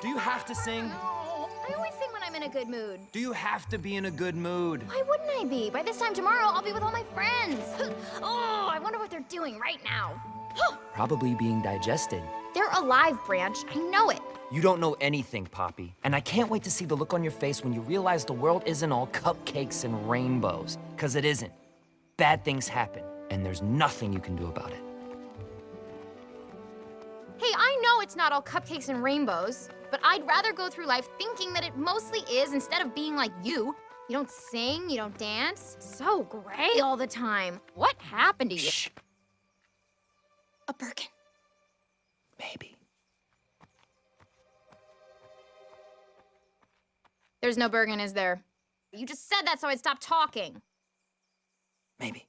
Do you have to sing? No. I always sing when I'm in a good mood. Do you have to be in a good mood? Why wouldn't I be? By this time tomorrow, I'll be with all my friends. Oh, I wonder what they're doing right now. Probably being digested. They're alive, Branch. I know it. You don't know anything, Poppy. And I can't wait to see the look on your face when you realize the world isn't all cupcakes and rainbows. 'Cause it isn't. Bad things happen, and there's nothing you can do about it. Hey, I know it's not all cupcakes and rainbows, but I'd rather go through life thinking that it mostly is instead of being like you. You don't sing, you don't dance. So gray all the time. What happened to you? Shh. A Birkin. Maybe. There's no Bergen, is there? You just said that so I'd stop talking. Maybe.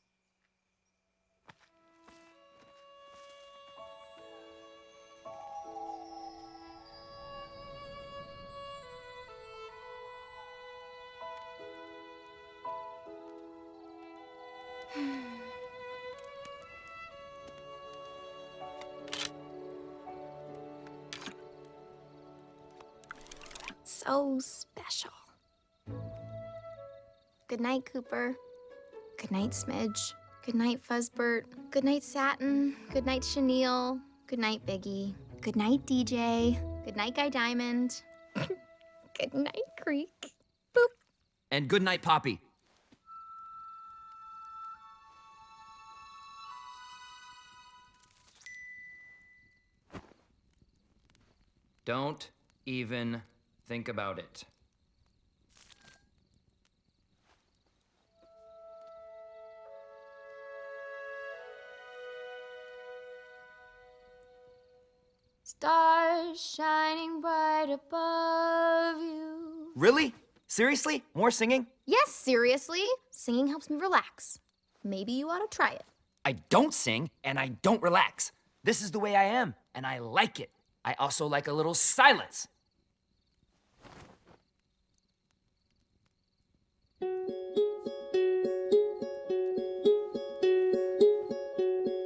So special. Good night, Cooper. Good night, Smidge. Good night, Fuzzbert. Good night, Satin. Good night, Chenille. Good night, Bigge. Good night, DJ. Good night, Guy Diamond. Good night, Creek. Boop. And good night, Poppy. Don't even think about it. Stars shining bright above you. Really? Seriously? More singing? Yes, seriously. Singing helps me relax. Maybe you ought to try it. I don't sing, and I don't relax. This is the way I am, and I like it. I also like a little silence.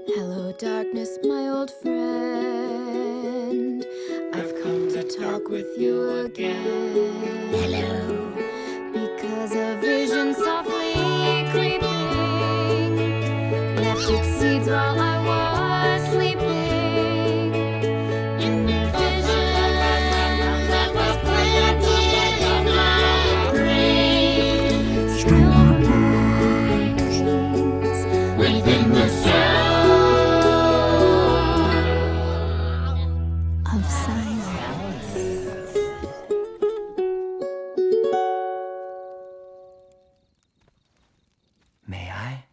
Hello, darkness, my old friend. I've come to talk with you again. Hello. Because a vision softly creeping left its seeds while I was sleeping. In a vision that was planted in my brain. Still remains within the sound of silence. May I?